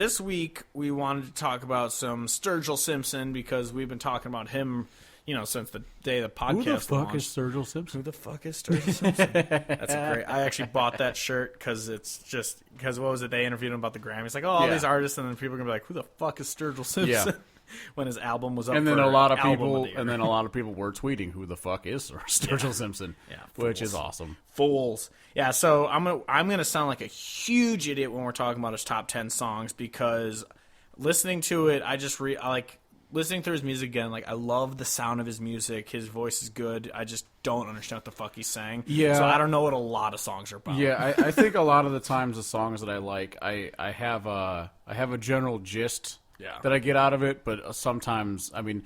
This week, we wanted to talk about some Sturgill Simpson because we've been talking about him, since the day the podcast Who the fuck launched. is Sturgill Simpson? Who the fuck is Sturgill Simpson? That's a great. I actually bought that shirt because what was it? They interviewed him about the Grammys. Like, all these artists, and then people are gonna be like, "Who the fuck is Sturgill Simpson?" Yeah. When his album was up, And then for a lot of album people, the year. and then a lot of people were tweeting, "Who the fuck is Sturgill Simpson?" Yeah, which is fools. awesome. Fools. Yeah, so I'm gonna sound like a huge idiot when we're talking about his top 10 songs because listening to it, I like listening through his music again. Like, I love the sound of his music. His voice is good. I just don't understand what the fuck he's saying. Yeah. So I don't know what a lot of songs are about. Yeah, I think a lot of the times the songs that I like, I have a general gist that I get out of it, but sometimes, I mean,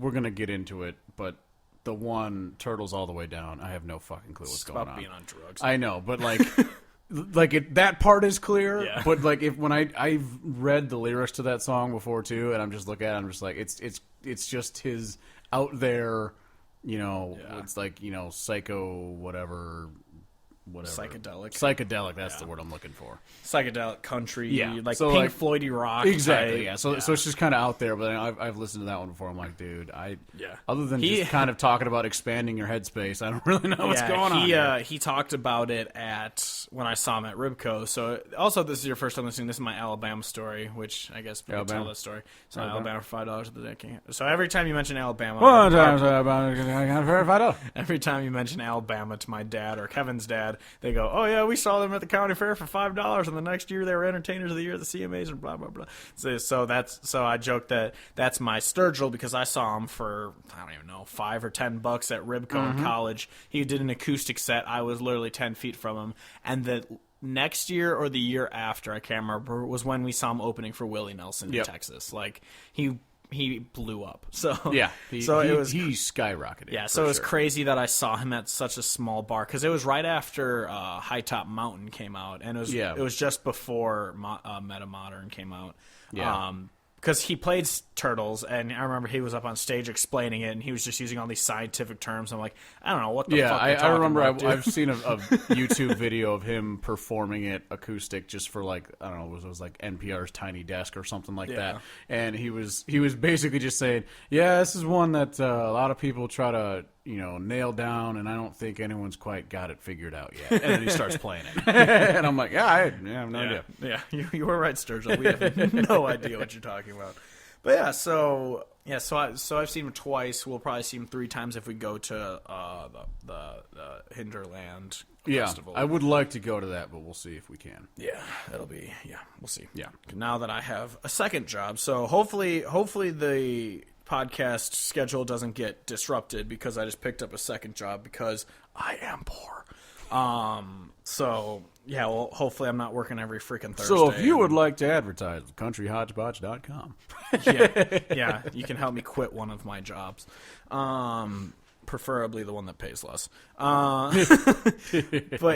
we're gonna get into it, but the one Turtles All the Way Down, I have no fucking clue what's going on. About being on drugs. I know, but like, that part is clear. Yeah. But like, when I've read the lyrics to that song before too, and I'm just looking at it, I'm just like, it's just his out there, it's like psycho whatever. Psychedelic. That's the word I'm looking for. Psychedelic country, like so Pink Floydy rock. Exactly. Type. Yeah. So it's just kind of out there, but I've listened to that one before. I'm like, dude, other than He- just kind of talking about expanding your headspace, I don't really know what's going on. Here. He talked about it when I saw him at Ribco. So also, this is your first time listening. This is my Alabama story, which I guess we can tell that story. So Alabama for $5 at the day. So every time you mention Alabama, every time you mention Alabama to my dad or Kevin's dad, they go, "Oh yeah, we saw them at the county fair for $5, and the next year they were entertainers of the year at the CMAs and blah blah blah." So I joked that's my Sturgill because I saw him for I don't even know $5 or $10 at Ribco in college. He did an acoustic set. I was literally 10 feet from him, and the next year or the year after, I can't remember, was when we saw him opening for Willie Nelson in Texas. Like he blew up. So he skyrocketed. Yeah, so it was crazy that I saw him at such a small bar because it was right after High Top Mountain came out, and it was just before Meta Modern came out. Yeah. Because he played Turtles, and I remember he was up on stage explaining it, and he was just using all these scientific terms. I'm like, I don't know what the fuck. I remember about, I've seen a YouTube video of him performing it acoustic just for like, I don't know, it was like NPR's Tiny Desk or something like that. And he was basically just saying, yeah, this is one that a lot of people try to nail down, and I don't think anyone's quite got it figured out yet. And then he starts playing it, and I'm like, I have no idea. Yeah, you were right, Sturgill. We have no idea what you're talking about. But so I've seen him twice. We'll probably see him 3 times if we go to the Hinterland Festival. I would like to go to that, but we'll see if we can. Yeah, we'll see. Yeah. Now that I have a second job, so hopefully the podcast schedule doesn't get disrupted because I just picked up a second job because I am poor. Well, hopefully I'm not working every freaking Thursday. So if you would like to advertise, countryhodgepodge.com. yeah, you can help me quit one of my jobs. Preferably the one that pays less. But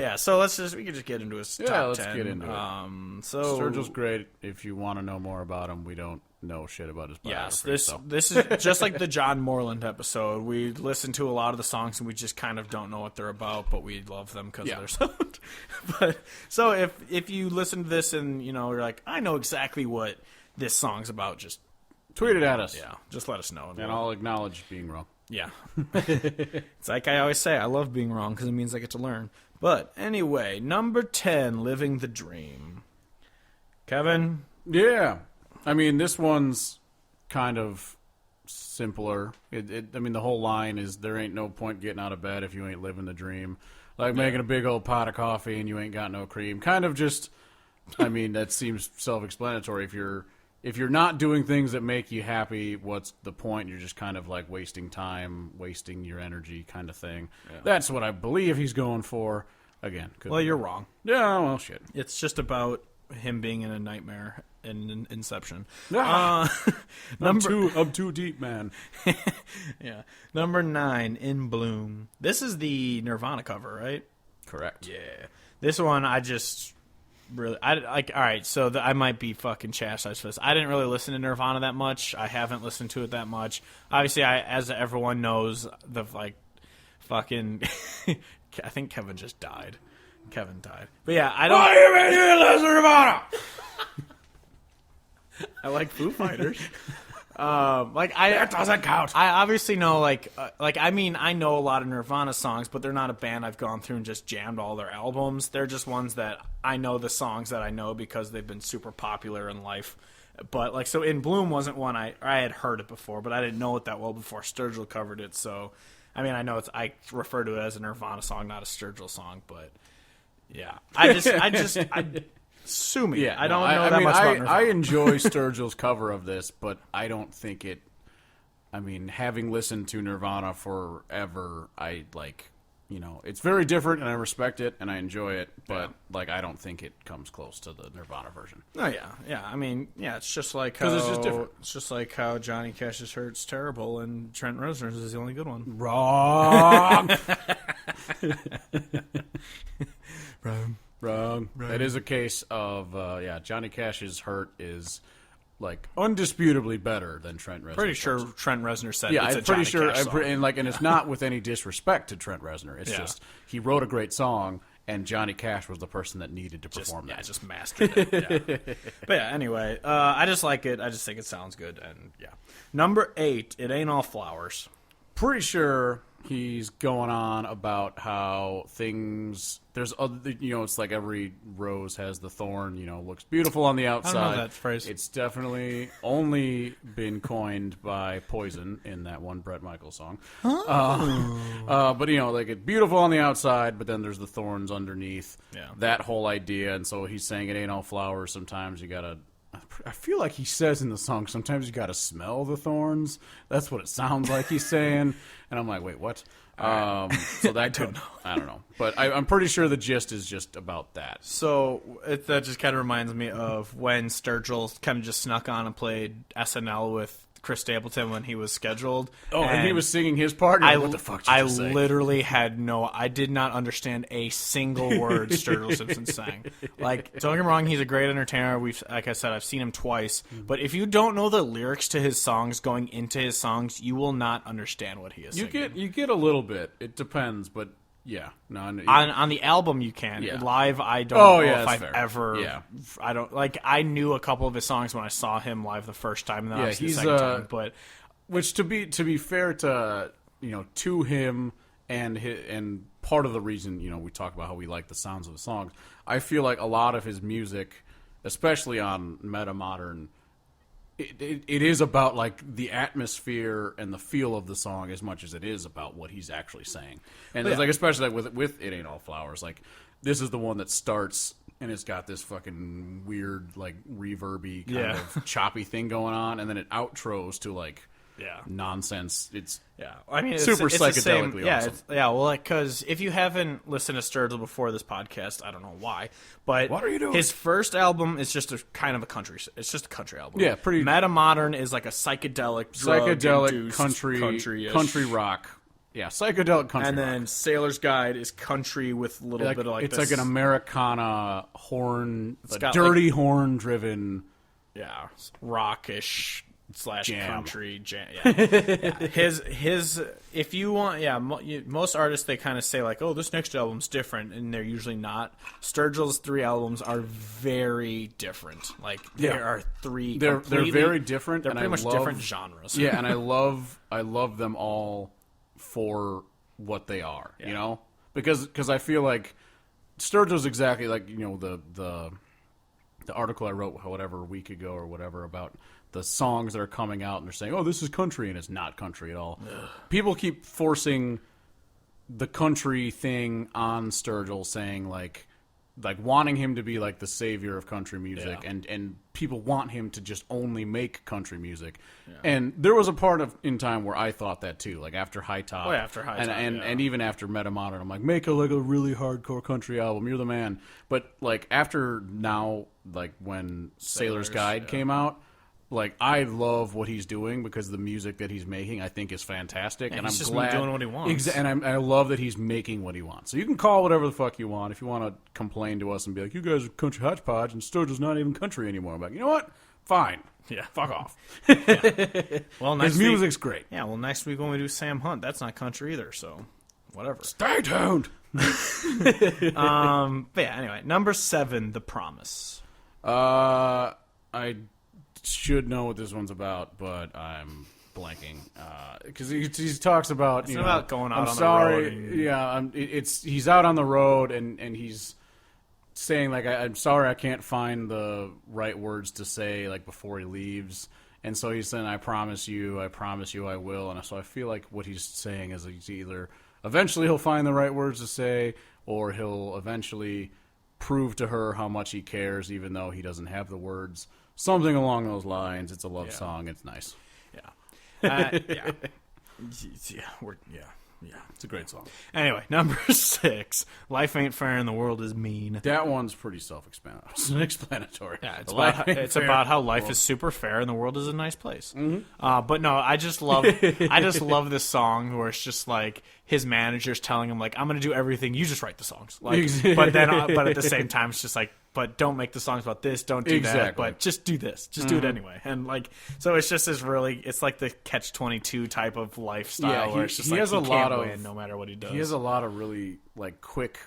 yeah, so we can just get into his top 10. Let's get into it. So Sturgill's great. If you want to know more about him, we don't know shit about his biography. Yes, this is just like the John Moreland episode. We listen to a lot of the songs and we just kind of don't know what they're about, but we love them because of their sound. But so if you listen to this and you're like, I know exactly what this song's about, just tweet it at us. Yeah, just let us know, and I'll acknowledge being wrong. Yeah, it's like I always say, I love being wrong because it means I get to learn. But anyway, number 10, Living the Dream. Kevin? Yeah. I mean, this one's kind of simpler. The whole line is, there ain't no point getting out of bed if you ain't living the dream. Like making a big old pot of coffee and you ain't got no cream. Kind of just, that seems self-explanatory. If you're not doing things that make you happy, what's the point? You're just kind of like wasting time, wasting your energy kind of thing. Yeah. That's what I believe he's going for. Again. Well, you're wrong. Yeah, well, shit. It's just about him being in a nightmare in Inception. I'm too deep, man. Yeah. Number 9, In Bloom. This is the Nirvana cover, right? Correct. Yeah. This one, I just really, all right, so I might be fucking chastised for this. I didn't really listen to Nirvana that much. I haven't listened to it that much. Obviously, as everyone knows, fucking, I think Kevin just died. Kevin died. But yeah, I don't. Why you made you listen to Nirvana? I like Foo Fighters. That doesn't count. I obviously know, I know a lot of Nirvana songs, but they're not a band I've gone through and just jammed all their albums. They're just ones that I know the songs that I know because they've been super popular in life. But, so In Bloom wasn't one I had heard it before, but I didn't know it that well before Sturgill covered it. So, I mean, I know I refer to it as a Nirvana song, not a Sturgill song, but yeah. Sue me. Yeah, I don't know that much about Nirvana. I enjoy Sturgill's cover of this, but I don't think it. I mean, having listened to Nirvana forever, it's very different, and I respect it, and I enjoy it, but I don't think it comes close to the Nirvana version. Oh yeah. I mean, yeah, it's just like how it's just different. It's just like how Johnny Cash's "Hurt's" terrible, and Trent Reznor's is the only good one. Wrong. Wrong. That is a case of Johnny Cash's "Hurt" is undisputably better than Trent Reznor. Pretty sure Trent Reznor said yeah, it's I'm a pretty Johnny sure. Cash song. And it's not with any disrespect to Trent Reznor. It's just he wrote a great song, and Johnny Cash was the person that needed to perform that. Yeah, just mastered it. Yeah. But yeah, anyway, I just like it. I just think it sounds good, and yeah. Number 8, It Ain't All Flowers. Pretty sure he's going on about how there's other, it's like every rose has the thorn, looks beautiful on the outside. I don't know that phrase. It's definitely only been coined by Poison in that one Bret Michaels song. But it's beautiful on the outside, but then there's the thorns underneath. Yeah. That whole idea, and so he's saying it ain't all flowers. Sometimes you gotta. I feel like he says in the song, sometimes you got to smell the thorns. That's what it sounds like he's saying. And I'm like, wait, what? So that I don't know. But I'm pretty sure the gist is just about that. So that just kind of reminds me of when Sturgill kind of just snuck on and played SNL with Chris Stapleton when he was scheduled. Oh, and he was singing his part? What the fuck did you say? Literally I did not understand a single word Sturgill Simpson sang. Don't get me wrong, he's a great entertainer. Like I said, I've seen him twice. But if you don't know the lyrics to his songs going into his songs, you will not understand what he is singing. You get a little bit. It depends, but yeah. No, on the album you can. Yeah. Live, I don't know if I've fair. ever. Yeah. I don't I knew a couple of his songs when I saw him live the first time, and then obviously the he's second time. But which to be fair to to him and part of the reason we talk about how we like the sounds of the songs, I feel like a lot of his music, especially on Meta Modern, it is about the atmosphere and the feel of the song as much as it is about what he's actually saying. And it's especially with It Ain't All Flowers, this is the one that starts and it's got this fucking weird reverby kind of choppy thing going on, and then it outros to nonsense. It's I mean, super it's psychedelically awesome. Because if you haven't listened to Sturgill before this podcast, I don't know why, but what are you doing? His first album is just a kind of a country. It's just a country album. Yeah, pretty. Meta Modern is like a psychedelic country rock. Yeah, psychedelic country. And then rock. Sailor's Guide is country with a little bit of it's this. like an Americana horn, dirty horn driven. Yeah, rockish / jam. Country jam. Yeah. His if you want, most artists they kind of say oh, this next album's different, and they're usually not. Sturgill's 3 albums are very different. There are 3. They're very different. They're and pretty much different genres. Yeah, and I love them all for what they are. Because I feel like Sturgill's exactly the article I wrote a week ago or whatever about the songs that are coming out and they're saying, oh, this is country, and it's not country at all. Ugh. People keep forcing the country thing on Sturgill, saying wanting him to be the savior of country music, and people want him to just only make country music. Yeah. And there was a part in time where I thought that too, after High Top. Oh, after High Top, and even after Meta Modern, I'm make a really hardcore country album. You're the man. But after now, when Sailor's Guide came out, I love what he's doing because the music that he's making I think is fantastic, and I'm just glad doing what he wants. And I love that he's making what he wants. So you can call whatever the fuck you want. If you want to complain to us and be you guys are country hodgepodge and Sturgill's not even country anymore, I'm you know what? Fine. Yeah, fuck off. Yeah. Well, his music's great. Yeah. Well, next week when we do Sam Hunt, that's not country either. So, whatever. Stay tuned. But yeah. Anyway, number 7, The Promise. I should know what this one's about, but I'm blanking because he talks about It's about going out I'm on sorry, the road. And... Yeah, he's out on the road and he's saying like I'm sorry I can't find the right words to say like before he leaves, and so he's saying I promise you I will, and so I feel like what he's saying is he's either eventually he'll find the right words to say, or he'll eventually prove to her how much he cares even though he doesn't have the words. Something along those lines. It's a love song. It's nice. Yeah. Yeah. It's a great song. Anyway, number 6. Life ain't fair and the world is mean. That one's pretty self-explanatory. Yeah, it's about how life is super fair and the world is a nice place. Mm-hmm. But no, I just love this song where it's just like his manager's telling him like I'm going to do everything. You just write the songs. Like, but at the same time it's just like, but don't make the songs about this. Don't do that. But just do this. Just do it anyway. And like, so it's just this really, it's like the Catch-22 type of lifestyle where it's just like he can't win no matter what he does. He has a lot of really like quick,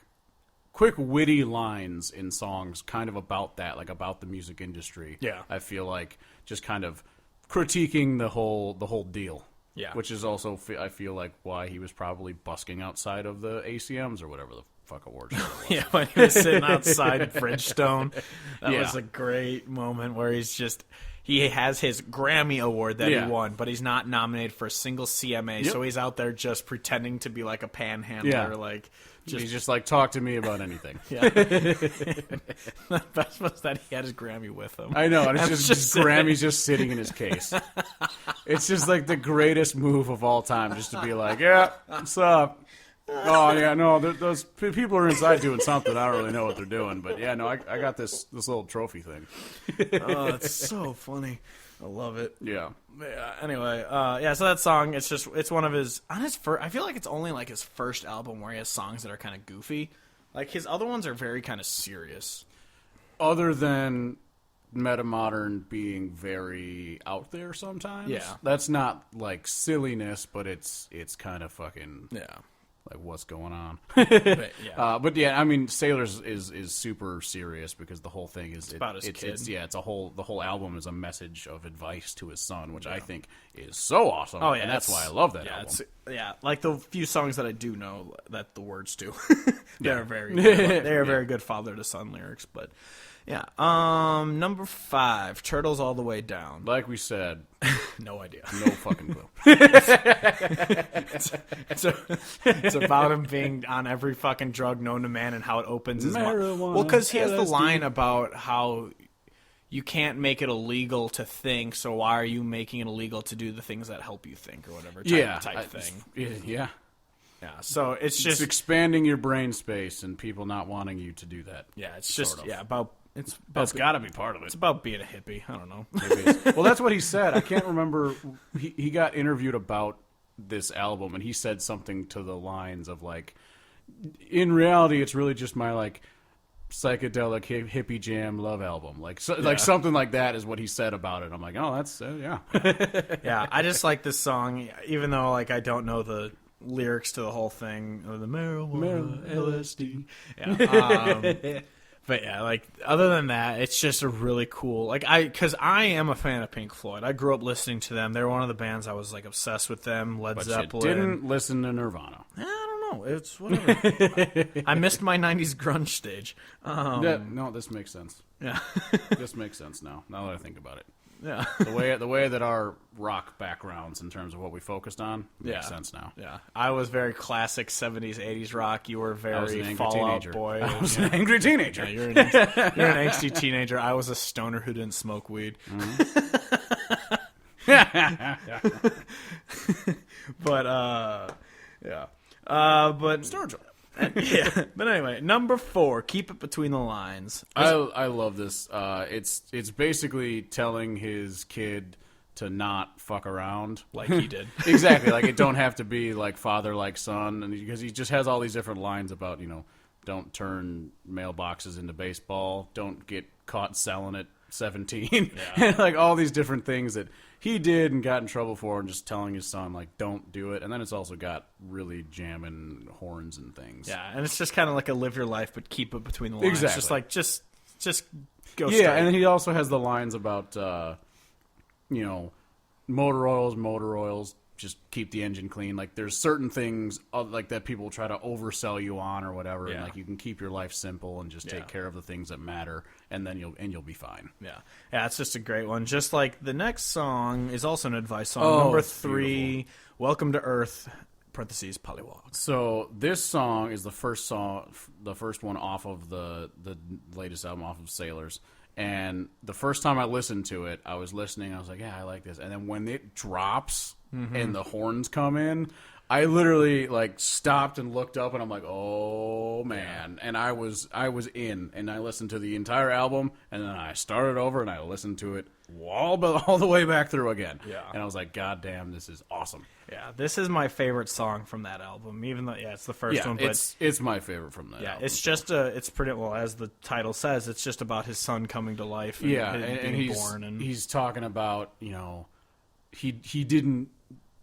witty lines in songs, kind of about that, like about the music industry. Yeah, I feel like just kind of critiquing the whole deal. Yeah, which is also I feel like why he was probably busking outside of the ACMs or whatever the fuck awards show it was. Yeah, when he was sitting outside Bridgestone, that was a great moment where he has his Grammy award that he won, but he's not nominated for a single CMA, so he's out there just pretending to be like a panhandler, like. He's just like, talk to me about anything. Yeah. The best was that he had his Grammy with him. I know, and it's just Grammy's just sitting in his case. It's just like the greatest move of all time, just to be like, yeah, what's up? Oh, yeah, no, those people are inside doing something. I don't really know what they're doing, but yeah, no, I got this little trophy thing. Oh, it's so funny. I love it. Yeah. Anyway, so that song, it's one of his, on his first, I feel like it's only like his first album where he has songs that are kind of goofy. Like his other ones are very kind of serious. Other than Metamodern being very out there sometimes. Yeah. That's not like silliness, but it's kind of fucking yeah. Like what's going on. But yeah, I mean Sailors is super serious because the whole thing is about his kid. The whole album is a message of advice to his son, which I think is so awesome. Oh yeah, and that's why I love that album. Like the few songs that I do know that the words to. They're very good. They're very good father to son lyrics, but yeah. Number 5, Turtles All the Way Down. Like we said, no idea. No fucking clue. It's about him being on every fucking drug known to man and how it opens his mind. Well, because he has the line about how you can't make it illegal to think, so why are you making it illegal to do the things that help you think or whatever type thing. Yeah. Yeah, so it's just expanding your brain space and people not wanting you to do that. Yeah, it's just that's got to be part of it. It's about being a hippie. I don't know. Well, that's what he said. I can't remember. He got interviewed about this album, and he said something to the lines of like, in reality, it's really just my like psychedelic hippie jam love album. Like something like that is what he said about it. I'm like, oh, that's yeah. Yeah, I just like this song, even though like I don't know the lyrics to the whole thing or the marijuana LSD. Yeah. But yeah, like other than that, it's just a really cool. Like because I am a fan of Pink Floyd. I grew up listening to them. They're one of the bands I was like obsessed with them. Led Zeppelin. You didn't listen to Nirvana. I don't know. It's whatever. I missed my '90s grunge stage. No, this makes sense. Yeah, this makes sense now. Now that I think about it. Yeah, the way that our rock backgrounds in terms of what we focused on makes sense now. Yeah, I was very classic '70s, '80s rock. You were very Fall Out Boy. I was an angry teenager. Yeah, you're an angsty teenager. I was a stoner who didn't smoke weed. Mm-hmm. But but Sturgill. Yeah, but anyway, number 4, Keep It Between the Lines. I love this. It's basically telling his kid to not fuck around like he did. Exactly, like it don't have to be like father like son, and because he just has all these different lines about don't turn mailboxes into baseball, don't get caught selling at 17, like all these different things that he did and got in trouble for, and just telling his son like don't do it. And then it's also got really jamming horns and things. Yeah, and it's just kind of like a live your life but keep it between the lines. Exactly. Just just go Yeah, straight. and he also has the lines about, motor oils, just keep the engine clean. Like, there's certain things like that people try to oversell you on or whatever, and like you can keep your life simple and just take care of the things that matter, and then you'll be fine. Yeah, it's just a great one. Just like the next song is also an advice song. Number 3, beautiful. Welcome to Earth. Parentheses Pollywog. So this song is the first one off of the latest album, off of Sailors. And the first time I listened to it, I was like, yeah, I like this. And then when it drops and the horns come in, I literally like stopped and looked up, and I'm like, oh man. And I was in, and I listened to the entire album, and then I started over and I listened to it all the way back through again. Yeah. And I was like, God damn, this is awesome. Yeah, this is my favorite song from that album, even though it's the first one. But it's my favorite from that album. It's just it's pretty well, as the title says, it's just about his son coming to life. And and being born, and he's talking about he didn't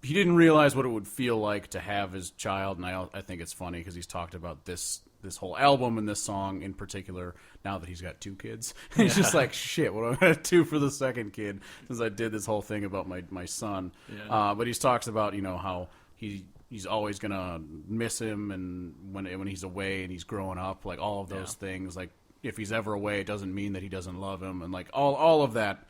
realize what it would feel like to have his child, and I think it's funny because he's talked about this whole album and this song in particular now that he's got 2 kids. He's just like, shit, what am I going to do for the second kid since I did this whole thing about my son. But he talks about how he's always going to miss him, and when he's away and he's growing up, like all of those things, like if he's ever away, it doesn't mean that he doesn't love him, and like all of that,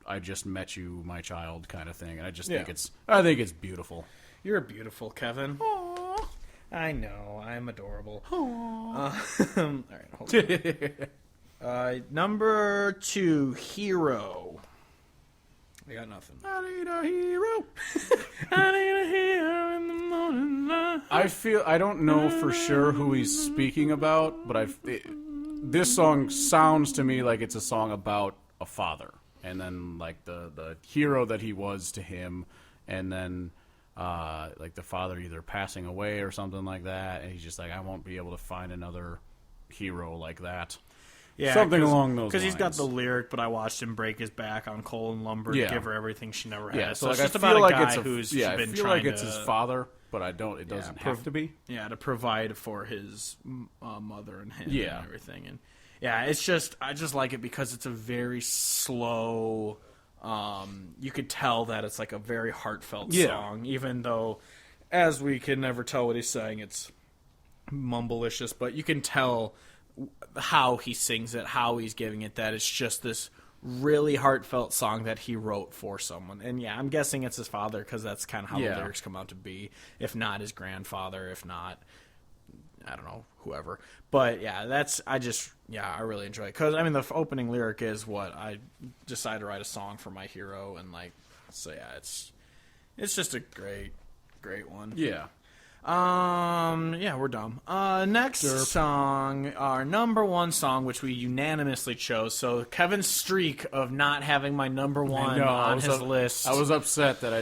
I just met you, my child, kind of thing. And I just think it's beautiful. You're beautiful, Kevin. Aww. I know, I'm adorable. All right, hold on. Number 2, Hero. I got nothing. I need a hero. I need a hero in the morning light. I don't know for sure who he's speaking about, but this song sounds to me like it's a song about a father, and then like the hero that he was to him, and then like the father either passing away or something like that, and he's just like, I won't be able to find another hero like that. Yeah, something along those lines. Because he's got the lyric, but I watched him break his back on coal and lumber to give her everything she never had. Yeah, so like, it's just I about feel a like guy it's who's I been feel trying like it's to, his father, but it doesn't have to be. Yeah, to provide for his mother and him and everything. And yeah, I just like it because it's a very slow. You could tell that it's like a very heartfelt song, even though, as we can never tell what he's saying, it's mumblicious, but you can tell how he sings it, how he's giving it, that it's just this really heartfelt song that he wrote for someone. And yeah, I'm guessing it's his father, because that's kind of how the lyrics come out to be. If not his grandfather, if not, I don't know, whoever. But yeah, I really enjoy it. Because, I mean, the opening lyric is what I decided to write a song for my hero, and like, so yeah, it's just a great one. Yeah. Yeah, we're dumb. Next song, our number 1 song, which we unanimously chose. So Kevin's streak of not having my number 1 on his list. I was upset that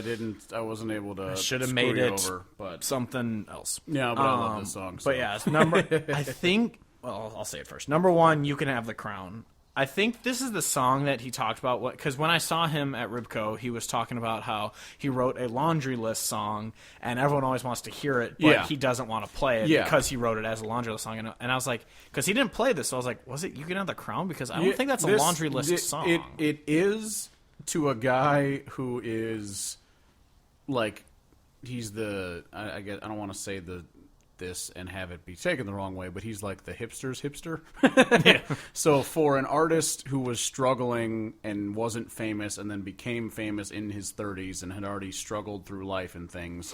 I wasn't able to. Should have made it over, but something else. Yeah, but I love this song. So. But yeah, it's I think. Well, I'll say it first. Number 1, You Can Have the Crown. I think this is the song that he talked about, because when I saw him at Ribco, he was talking about how he wrote a laundry list song, and everyone always wants to hear it, but he doesn't want to play it because he wrote it as a laundry list song. And I was like, because he didn't play this, so I was like, was it You Can Have the Crown? Because I don't think that's a laundry list song. It is to a guy who is, like, he's the, I guess, I don't want to say this and have it be taken the wrong way, but he's like the hipster's hipster. So for an artist who was struggling and wasn't famous and then became famous in his 30s and had already struggled through life and things,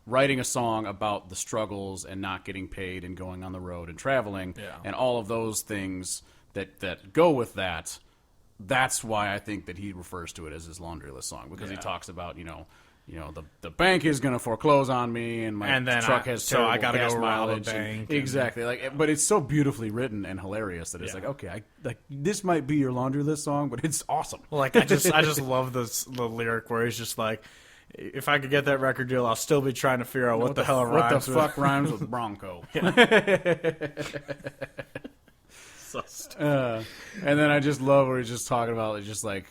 writing a song about the struggles and not getting paid and going on the road and traveling and all of those things that go with that, that's why I think that he refers to it as his laundry list song, because he talks about, the bank is going to foreclose on me, and truck has terrible I gotta gas go around mileage. the bank. Exactly, but it's so beautifully written and hilarious that it's like, okay, this might be your laundry list song, but it's awesome. Like I just love the lyric where he's just like, if I could get that record deal, I'll still be trying to figure out what the hell rhymes with. What the fuck rhymes with Bronco? So stupid. And then I just love where he's just talking about it's just like.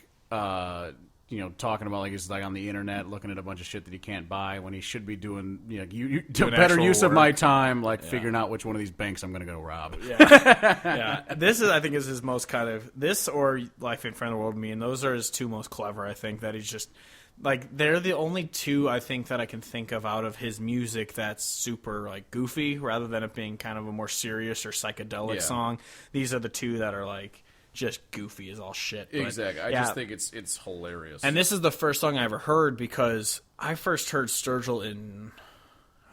talking about like he's like on the internet looking at a bunch of shit that he can't buy when he should be doing Doing better actual use of work. my time, like figuring out which one of these banks I'm going to go rob. Yeah, this is I think is his most kind of this or Life in Front of the World with Me, and those are his two most clever. I think that he's just like they're the only two I think that I can think of out of his music that's super like goofy rather than it being kind of a more serious or psychedelic song. These are the two that are like just goofy as all shit. But, Exactly. I just think it's hilarious. And this is the first song I ever heard because I first heard Sturgill in,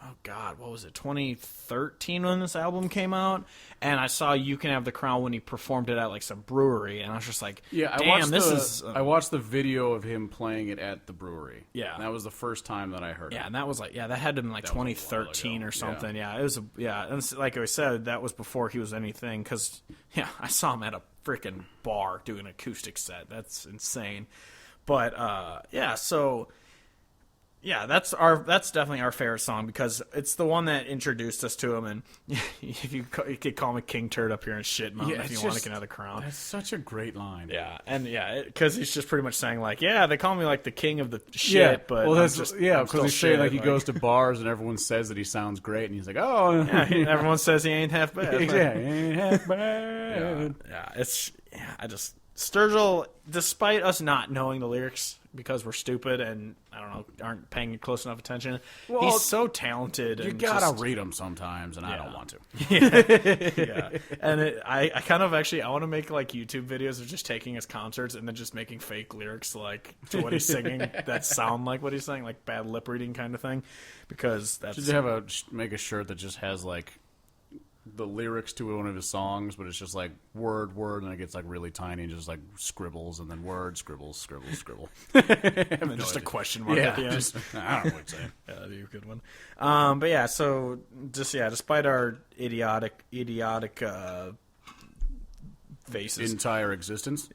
oh God, what was it, 2013 when this album came out? And I saw You Can Have the Crown when he performed it at like some brewery. And I was just like, I watched the video of him playing it at the brewery. Yeah. And that was the first time that I heard it. and that was like, that had to have been like 2013 or something. Yeah, it was, and like I said, that was before he was anything because, I saw him at a freaking bar doing an acoustic set. That's insane. But, so... Yeah, that's definitely our favorite song because it's the one that introduced us to him, and if you could call him a king turd up here and shit mountain if you want to get another crown. That's such a great line. Yeah, and because he's just pretty much saying like, they call me like the king of the shit, but because he's saying like he goes to bars and everyone says that he sounds great, and he's like, oh, everyone says he ain't half bad. Exactly, he ain't half bad. Sturgill, despite us not knowing the lyrics because we're stupid and I don't know aren't paying close enough attention, he's so talented. You gotta read them sometimes, and I don't want to. And I kind of actually I want to make like YouTube videos of just taking his concerts and then just making fake lyrics like to what he's singing that sound like what he's saying, like bad lip reading kind of thing, because that's. Should you make a shirt that just has like the lyrics to one of his songs, but it's just like word, and it gets like really tiny and just like scribbles and then word, scribble. And then just a question mark at the end. I don't know what to say. Yeah, that'd be a good one. So despite our idiotic faces, entire existence.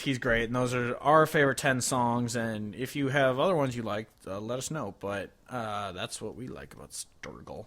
He's great, and those are our favorite 10 songs. And if you have other ones you like, let us know. But that's what we like about Sturgill.